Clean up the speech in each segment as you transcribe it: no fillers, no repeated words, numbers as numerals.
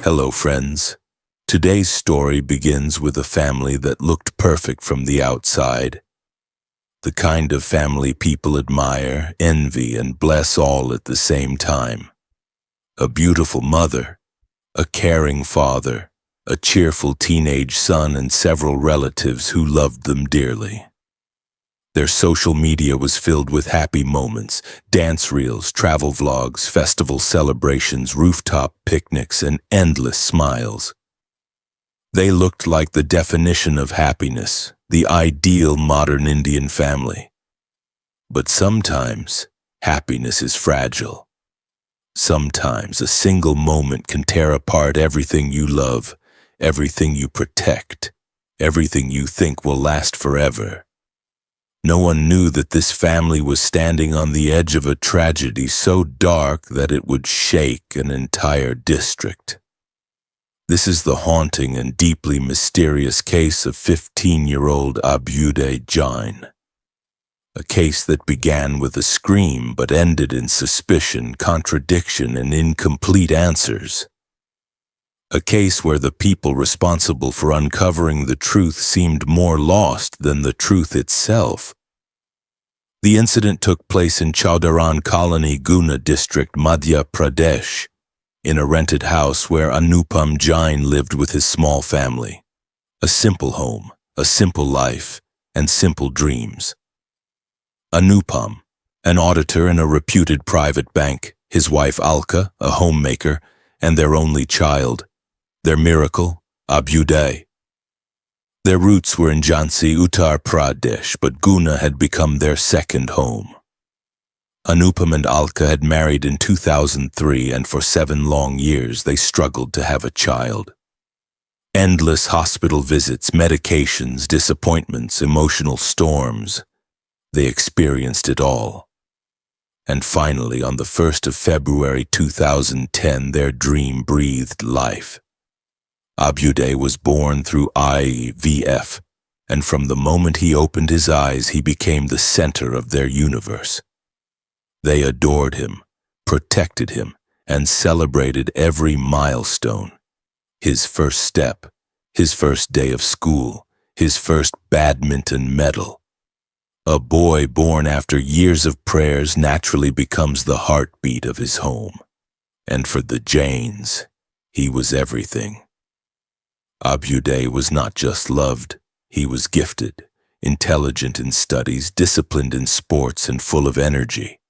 Hello, friends. Today's story begins with a family that looked perfect from the outside. The kind of family people admire, envy, and bless all at the same time. A beautiful mother, a caring father, a cheerful teenage son, and several relatives who loved them dearly. Their social media was filled with happy moments, dance reels, travel vlogs, festival celebrations, rooftop picnics, and endless smiles. They looked like the definition of happiness, the ideal modern Indian family. But sometimes, happiness is fragile. Sometimes a single moment can tear apart everything you love, everything you protect, everything you think will last forever. No one knew that this family was standing on the edge of a tragedy so dark that it would shake an entire district. This is the haunting and deeply mysterious case of 15-year-old Abhyuday Jain. A case that began with a scream but ended in suspicion, contradiction, and incomplete answers. A case where the people responsible for uncovering the truth seemed more lost than the truth itself. The incident took place in Chowdaran Colony, Guna district, Madhya Pradesh, in a rented house where Anupam Jain lived with his small family. A simple home, a simple life, and simple dreams. Anupam, an auditor in a reputed private bank, his wife Alka, a homemaker, and their only child, their miracle, Abhyuday. Their roots were in Jhansi, Uttar Pradesh, but Guna had become their second home. Anupam and Alka had married in 2003, and for 7 long years they struggled to have a child. Endless hospital visits, medications, disappointments, emotional storms. They experienced it all. And finally, on the 1st of February 2010, their dream breathed life. Abhyuday was born through IVF, and from the moment he opened his eyes, he became the center of their universe. They adored him, protected him, and celebrated every milestone. His first step, his first day of school, his first badminton medal. A boy born after years of prayers naturally becomes the heartbeat of his home. And for the Jains, he was everything. Abhyuday was not just loved, he was gifted, intelligent in studies, disciplined in sports, and full of energy.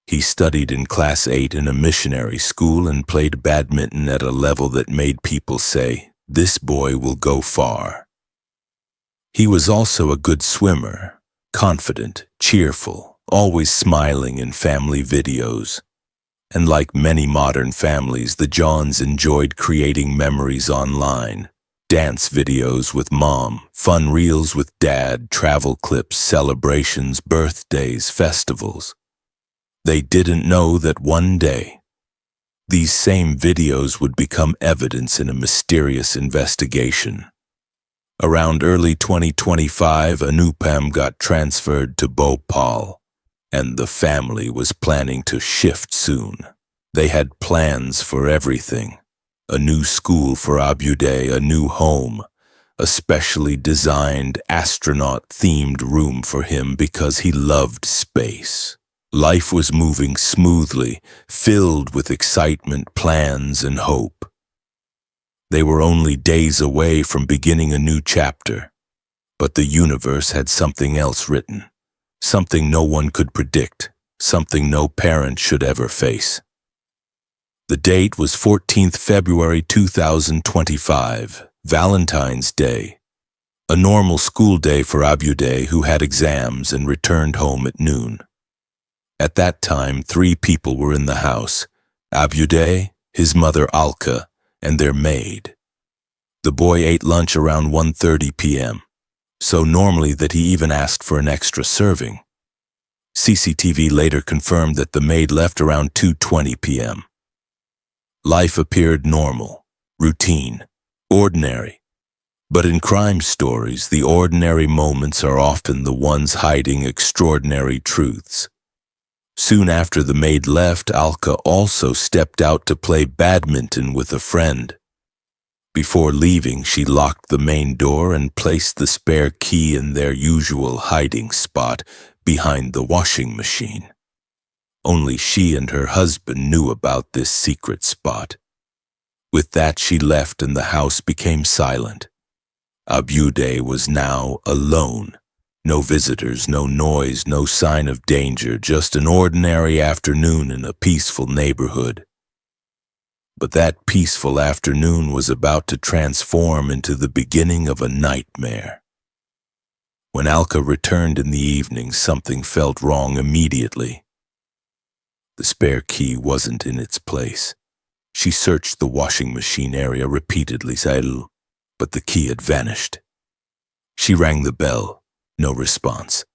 He studied in Class 8 in a missionary school and played badminton at a level that made people say, "This boy will go far." He was also a good swimmer, confident, cheerful, always smiling in family videos. And like many modern families, the Jains enjoyed creating memories online. Dance videos with mom, fun reels with dad, travel clips, celebrations, birthdays, festivals. They didn't know that one day, these same videos would become evidence in a mysterious investigation. Around early 2025, Anupam got transferred to Bhopal, and the family was planning to shift soon. They had plans for everything. A new school for Abhyuday, a new home, a specially designed astronaut-themed room for him because he loved space. Life was moving smoothly, filled with excitement, plans, and hope. They were only days away from beginning a new chapter, but the universe had something else written, something no one could predict, something no parent should ever face. The date was 14th February 2025, Valentine's Day, a normal school day for Abhyuday, who had exams and returned home at noon. At that time, 3 people were in the house: Abhyuday, his mother Alka, and their maid. The boy ate lunch around 1:30 p.m., so normally that he even asked for an extra serving. CCTV later confirmed that the maid left around 2:20 p.m. Life appeared normal, routine, ordinary. But in crime stories, the ordinary moments are often the ones hiding extraordinary truths. Soon after the maid left, Alka also stepped out to play badminton with a friend. Before leaving, she locked the main door and placed the spare key in their usual hiding spot behind the washing machine. Only she and her husband knew about this secret spot. With that, she left and the house became silent. Abhyuday was now alone. No visitors, no noise, no sign of danger, just an ordinary afternoon in a peaceful neighborhood. But that peaceful afternoon was about to transform into the beginning of a nightmare. When Alka returned in the evening, something felt wrong immediately. The spare key wasn't in its place. She searched the washing machine area repeatedly, but the key had vanished. She rang the bell, no response.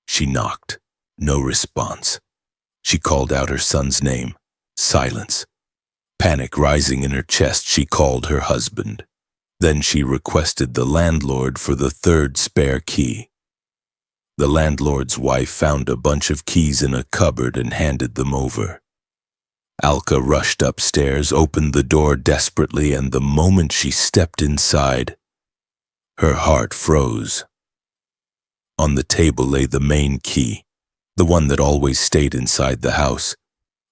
She knocked, no response. She called out her son's name, silence. Panic rising in her chest, she called her husband. Then she requested the landlord for the third spare key. The landlord's wife found a bunch of keys in a cupboard and handed them over. Alka rushed upstairs, opened the door desperately, and the moment she stepped inside, her heart froze. On the table lay the main key, the one that always stayed inside the house,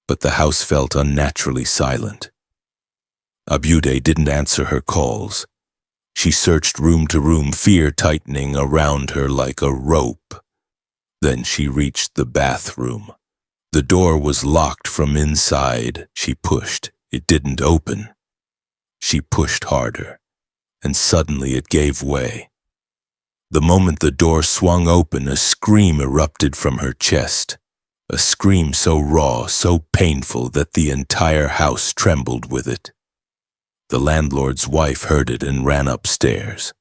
but the house felt unnaturally silent. Abhyuday didn't answer her calls. She searched room to room, fear tightening around her like a rope. Then she reached the bathroom. The door was locked from inside. She pushed. It didn't open. She pushed harder, and suddenly it gave way. The moment the door swung open, a scream erupted from her chest. A scream so raw, so painful that the entire house trembled with it. The landlord's wife heard it and ran upstairs.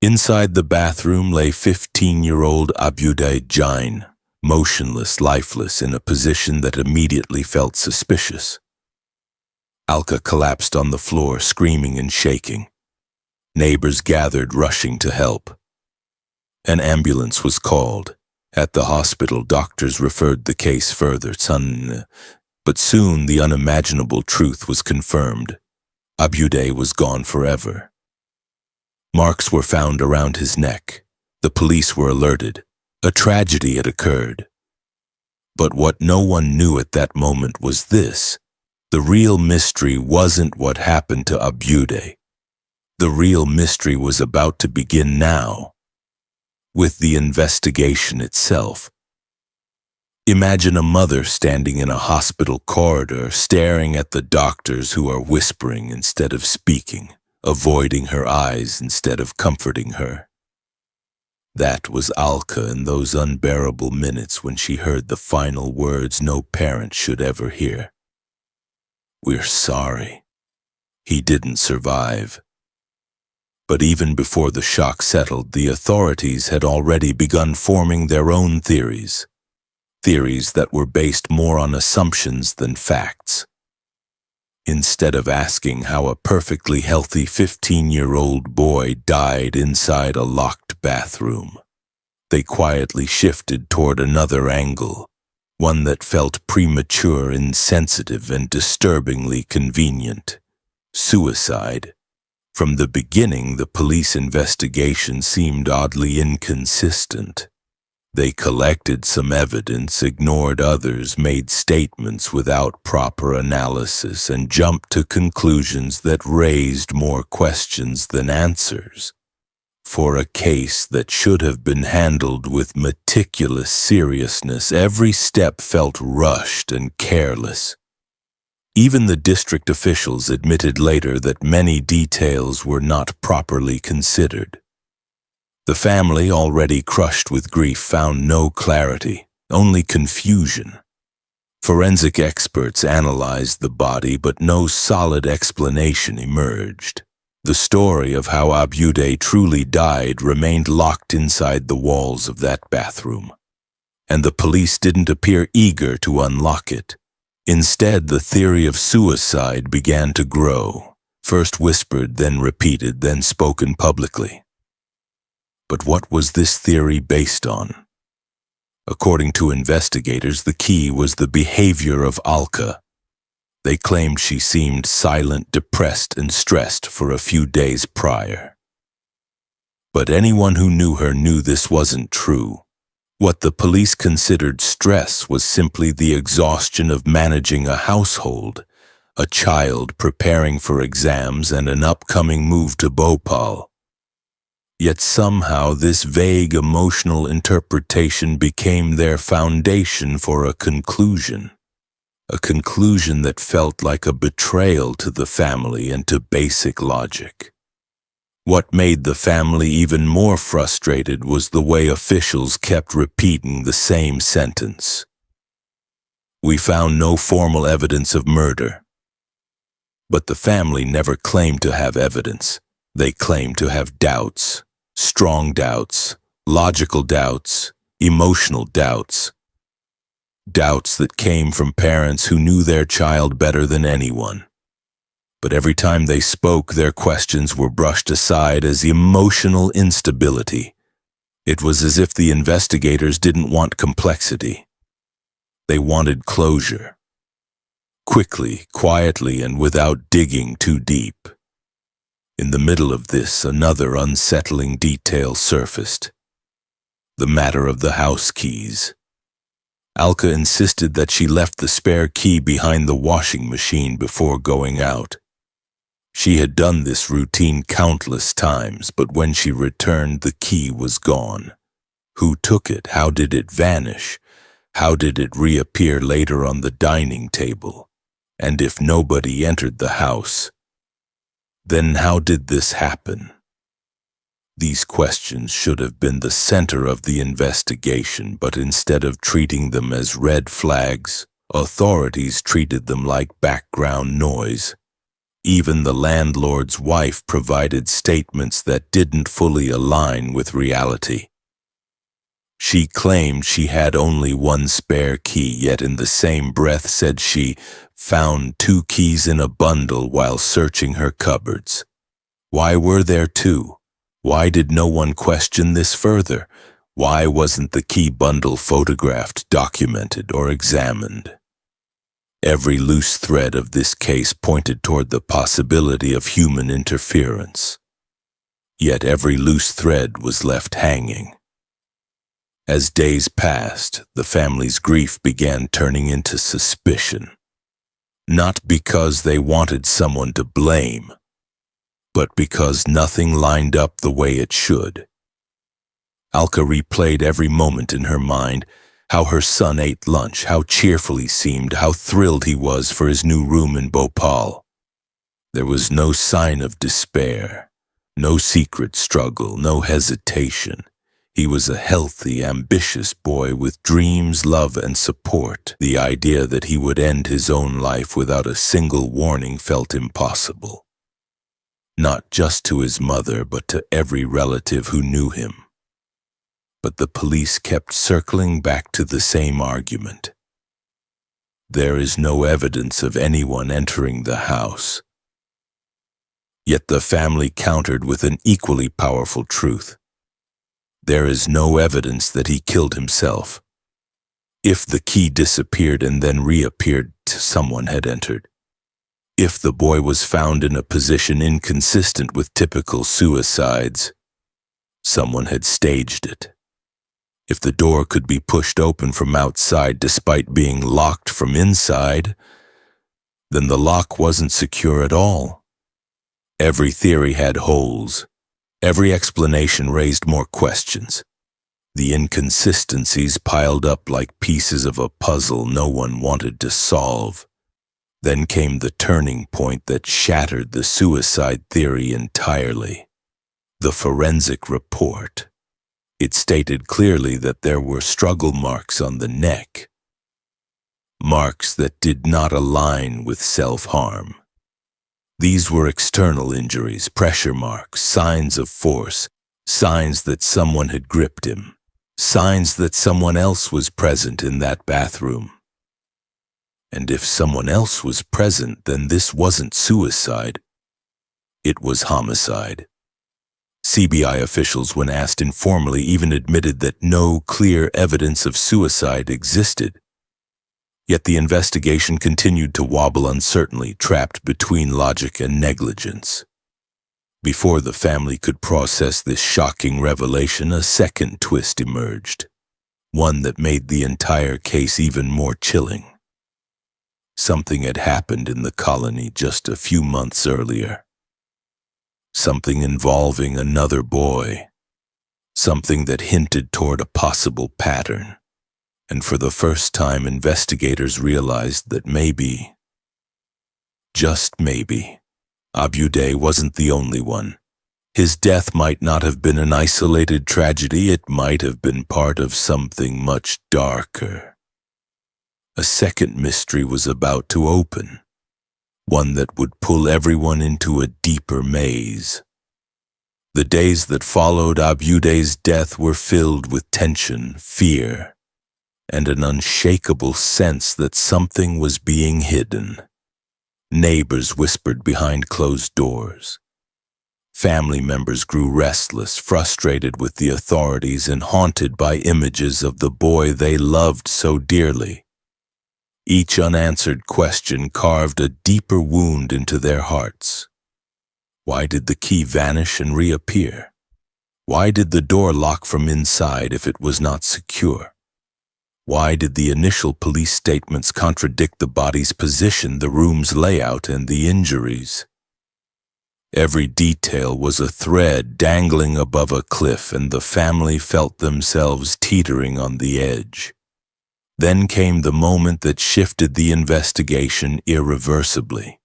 Inside the bathroom lay 15-year-old Abhyuday Jain, motionless, lifeless, in a position that immediately felt suspicious. Alka collapsed on the floor, screaming and shaking. Neighbors gathered, rushing to help. An ambulance was called. At the hospital, doctors referred the case further, but soon the unimaginable truth was confirmed. Abhyuday was gone forever. Marks were found around his neck. The police were alerted. A tragedy had occurred. But what no one knew at that moment was this. The real mystery wasn't what happened to Abhyuday. The real mystery was about to begin now, with the investigation itself. Imagine a mother standing in a hospital corridor, staring at the doctors who are whispering instead of speaking, avoiding her eyes instead of comforting her. That was Alka in those unbearable minutes when she heard the final words no parent should ever hear. "We're sorry. He didn't survive." But even before the shock settled, the authorities had already begun forming their own theories. Theories that were based more on assumptions than facts. Instead of asking how a perfectly healthy 15-year-old boy died inside a locked bathroom, they quietly shifted toward another angle, one that felt premature, insensitive, and disturbingly convenient: suicide. From the beginning, the police investigation seemed oddly inconsistent. They collected some evidence, ignored others, made statements without proper analysis, and jumped to conclusions that raised more questions than answers. For a case that should have been handled with meticulous seriousness, every step felt rushed and careless. Even the district officials admitted later that many details were not properly considered. The family, already crushed with grief, found no clarity, only confusion. Forensic experts analyzed the body, but no solid explanation emerged. The story of how Abhyuday truly died remained locked inside the walls of that bathroom, and the police didn't appear eager to unlock it. Instead, the theory of suicide began to grow, first whispered, then repeated, then spoken publicly. But what was this theory based on? According to investigators, the key was the behavior of Alka. They claimed she seemed silent, depressed, and stressed for a few days prior. But anyone who knew her knew this wasn't true. What the police considered stress was simply the exhaustion of managing a household, a child preparing for exams, and an upcoming move to Bhopal. Yet somehow this vague emotional interpretation became their foundation for a conclusion that felt like a betrayal to the family and to basic logic. What made the family even more frustrated was the way officials kept repeating the same sentence. We found no formal evidence of murder. But the family never claimed to have evidence. They claimed to have doubts, strong doubts, logical doubts, emotional doubts. Doubts that came from parents who knew their child better than anyone. But every time they spoke, their questions were brushed aside as emotional instability. It was as if the investigators didn't want complexity. They wanted closure. Quickly, quietly, and without digging too deep. In the middle of this, another unsettling detail surfaced. The matter of the house keys. Alka insisted that she left the spare key behind the washing machine before going out. She had done this routine countless times, but when she returned, the key was gone. Who took it? How did it vanish? How did it reappear later on the dining table? And if nobody entered the house, then how did this happen? These questions should have been the center of the investigation, but instead of treating them as red flags, authorities treated them like background noise. Even the landlord's wife provided statements that didn't fully align with reality. She claimed she had only one spare key, yet in the same breath said she found 2 keys in a bundle while searching her cupboards. Why were there 2? Why did no one question this further? Why wasn't the key bundle photographed, documented, or examined? Every loose thread of this case pointed toward the possibility of human interference. Yet every loose thread was left hanging. As days passed, the family's grief began turning into suspicion. Not because they wanted someone to blame, but because nothing lined up the way it should. Alka replayed every moment in her mind, how her son ate lunch, how cheerful he seemed, how thrilled he was for his new room in Bhopal. There was no sign of despair, no secret struggle, no hesitation. He was a healthy, ambitious boy with dreams, love, and support. The idea that he would end his own life without a single warning felt impossible. Not just to his mother, but to every relative who knew him. But the police kept circling back to the same argument. There is no evidence of anyone entering the house. Yet the family countered with an equally powerful truth. There is no evidence that he killed himself. If the key disappeared and then reappeared, someone had entered. If the boy was found in a position inconsistent with typical suicides, someone had staged it. If the door could be pushed open from outside despite being locked from inside, then the lock wasn't secure at all. Every theory had holes. Every explanation raised more questions. The inconsistencies piled up like pieces of a puzzle no one wanted to solve. Then came the turning point that shattered the suicide theory entirely. The forensic report. It stated clearly that there were struggle marks on the neck. Marks that did not align with self-harm. These were external injuries, pressure marks, signs of force, signs that someone had gripped him, signs that someone else was present in that bathroom. And if someone else was present, then this wasn't suicide. It was homicide. CBI officials, when asked informally, even admitted that no clear evidence of suicide existed. Yet the investigation continued to wobble uncertainly, trapped between logic and negligence. Before the family could process this shocking revelation, a second twist emerged, one that made the entire case even more chilling. Something had happened in the colony just a few months earlier. Something involving another boy. Something that hinted toward a possible pattern. And for the first time, investigators realized that maybe, just maybe, Abhyuday wasn't the only one. His death might not have been an isolated tragedy, it might have been part of something much darker. A second mystery was about to open, one that would pull everyone into a deeper maze. The days that followed Abhyuday's death were filled with tension, fear, and an unshakable sense that something was being hidden. Neighbors whispered behind closed doors. Family members grew restless, frustrated with the authorities and haunted by images of the boy they loved so dearly. Each unanswered question carved a deeper wound into their hearts. Why did the key vanish and reappear? Why did the door lock from inside if it was not secure? Why did the initial police statements contradict the body's position, the room's layout, and the injuries? Every detail was a thread dangling above a cliff, and the family felt themselves teetering on the edge. Then came the moment that shifted the investigation irreversibly.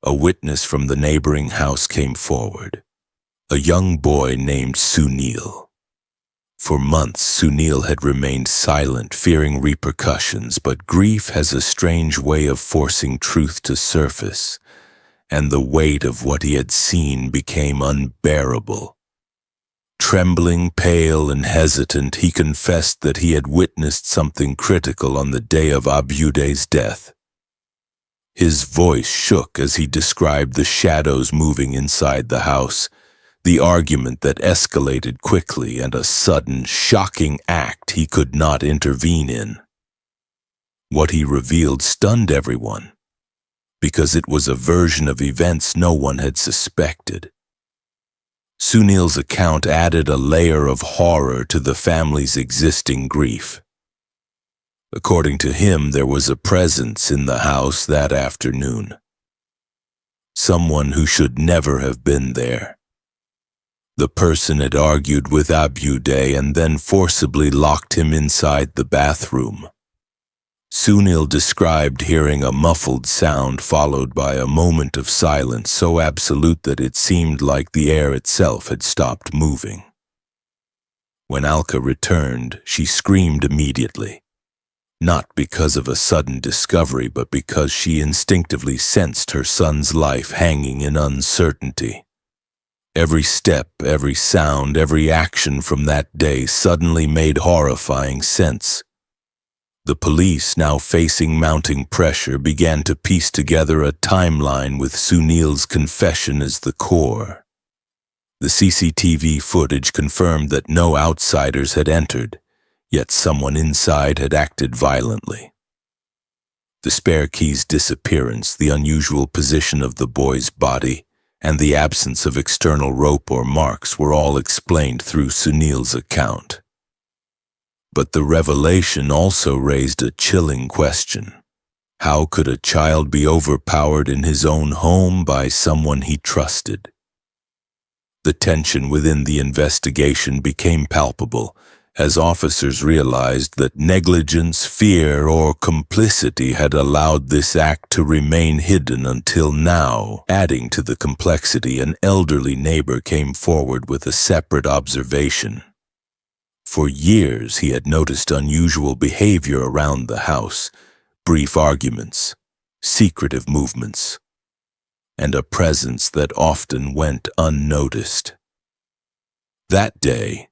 A witness from the neighboring house came forward, a young boy named Sunil. For months, Sunil had remained silent, fearing repercussions, but grief has a strange way of forcing truth to surface, and the weight of what he had seen became unbearable. Trembling, pale, and hesitant, he confessed that he had witnessed something critical on the day of Abhyuday's death. His voice shook as he described the shadows moving inside the house, the argument that escalated quickly, and a sudden, shocking act he could not intervene in. What he revealed stunned everyone, because it was a version of events no one had suspected. Sunil's account added a layer of horror to the family's existing grief. According to him, there was a presence in the house that afternoon. Someone who should never have been there. The person had argued with Abhyuday and then forcibly locked him inside the bathroom. Sunil described hearing a muffled sound followed by a moment of silence so absolute that it seemed like the air itself had stopped moving. When Alka returned, she screamed immediately, not because of a sudden discovery, but because she instinctively sensed her son's life hanging in uncertainty. Every step, every sound, every action from that day suddenly made horrifying sense. The police, now facing mounting pressure, began to piece together a timeline with Sunil's confession as the core. The CCTV footage confirmed that no outsiders had entered, yet someone inside had acted violently. The spare key's disappearance, the unusual position of the boy's body, and the absence of external rope or marks were all explained through Sunil's account. But the revelation also raised a chilling question. How could a child be overpowered in his own home by someone he trusted? The tension within the investigation became palpable as officers realized that negligence, fear, or complicity had allowed this act to remain hidden until now. Adding to the complexity, an elderly neighbor came forward with a separate observation. For years, he had noticed unusual behavior around the house, brief arguments, secretive movements, and a presence that often went unnoticed. That day,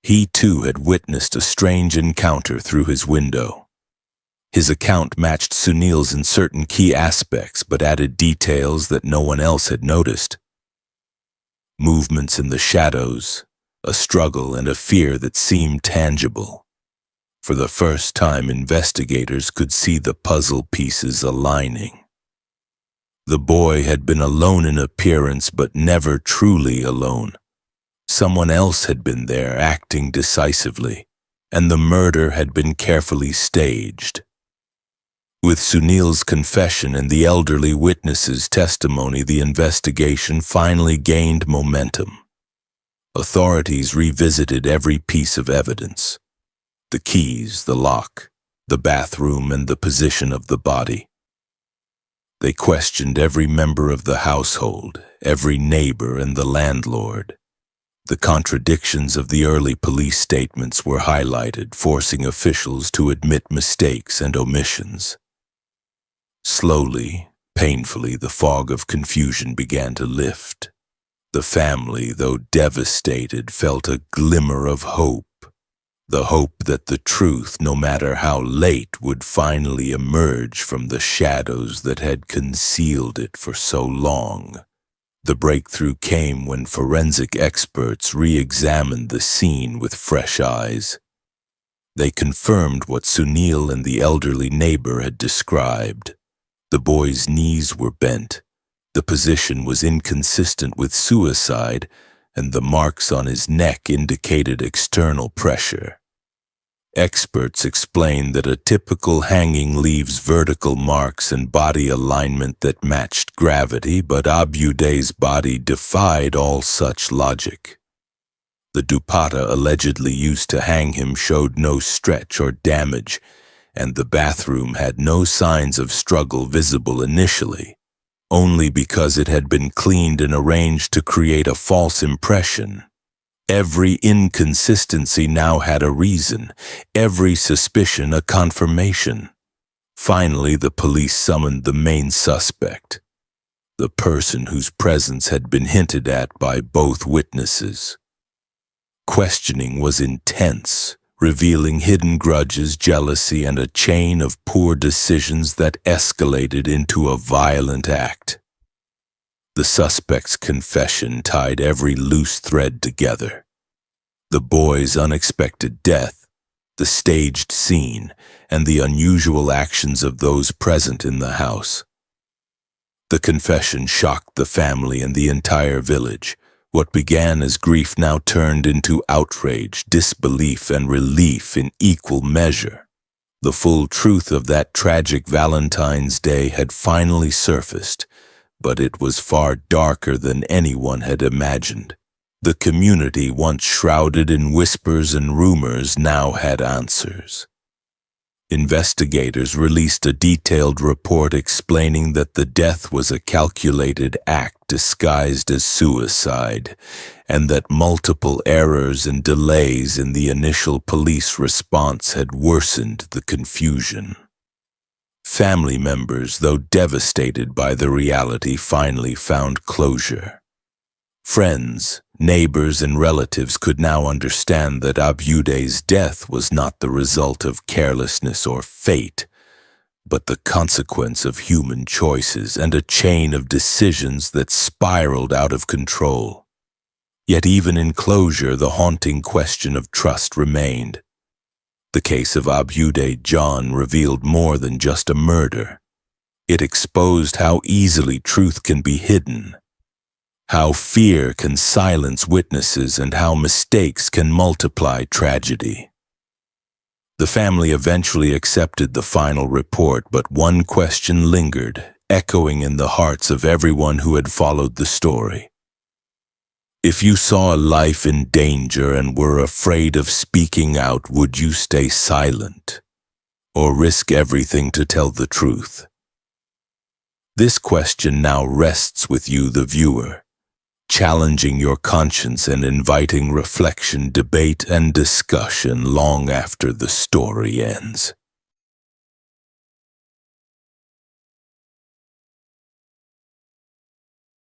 he too had witnessed a strange encounter through his window. His account matched Sunil's in certain key aspects, but added details that no one else had noticed. Movements in the shadows, a struggle and a fear that seemed tangible. For the first time, investigators could see the puzzle pieces aligning. The boy had been alone in appearance, but never truly alone. Someone else had been there, acting decisively, and the murder had been carefully staged. With Sunil's confession and the elderly witness's testimony, the investigation finally gained momentum. Authorities revisited every piece of evidence: the keys, the lock, the bathroom, and the position of the body. They questioned every member of the household, every neighbor, and the landlord. The contradictions of the early police statements were highlighted, forcing officials to admit mistakes and omissions. Slowly, painfully, the fog of confusion began to lift. The family, though devastated, felt a glimmer of hope. The hope that the truth, no matter how late, would finally emerge from the shadows that had concealed it for so long. The breakthrough came when forensic experts re-examined the scene with fresh eyes. They confirmed what Sunil and the elderly neighbor had described. The boy's knees were bent, the position was inconsistent with suicide, and the marks on his neck indicated external pressure. Experts explained that a typical hanging leaves vertical marks and body alignment that matched gravity, but Abhyuday's body defied all such logic. The dupatta allegedly used to hang him showed no stretch or damage, and the bathroom had no signs of struggle visible initially, only because it had been cleaned and arranged to create a false impression. Every inconsistency now had a reason, every suspicion a confirmation. Finally, the police summoned the main suspect, the person whose presence had been hinted at by both witnesses. Questioning was intense, revealing hidden grudges, jealousy, and a chain of poor decisions that escalated into a violent act. The suspect's confession tied every loose thread together. The boy's unexpected death, the staged scene, and the unusual actions of those present in the house. The confession shocked the family and the entire village. What began as grief now turned into outrage, disbelief, and relief in equal measure. The full truth of that tragic Valentine's Day had finally surfaced, but it was far darker than anyone had imagined. The community, once shrouded in whispers and rumors, now had answers. Investigators released a detailed report explaining that the death was a calculated act disguised as suicide, and that multiple errors and delays in the initial police response had worsened the confusion. Family members, though devastated by the reality, finally found closure. Friends, neighbors, and relatives could now understand that Abhyuday's death was not the result of carelessness or fate, but the consequence of human choices and a chain of decisions that spiraled out of control. Yet even in closure, the haunting question of trust remained. The case of Abhyuday Jain revealed more than just a murder. It exposed how easily truth can be hidden, how fear can silence witnesses, and how mistakes can multiply tragedy. The family eventually accepted the final report, but one question lingered, echoing in the hearts of everyone who had followed the story. If you saw a life in danger and were afraid of speaking out, would you stay silent or risk everything to tell the truth? This question now rests with you, the viewer, challenging your conscience and inviting reflection, debate, and discussion long after the story ends.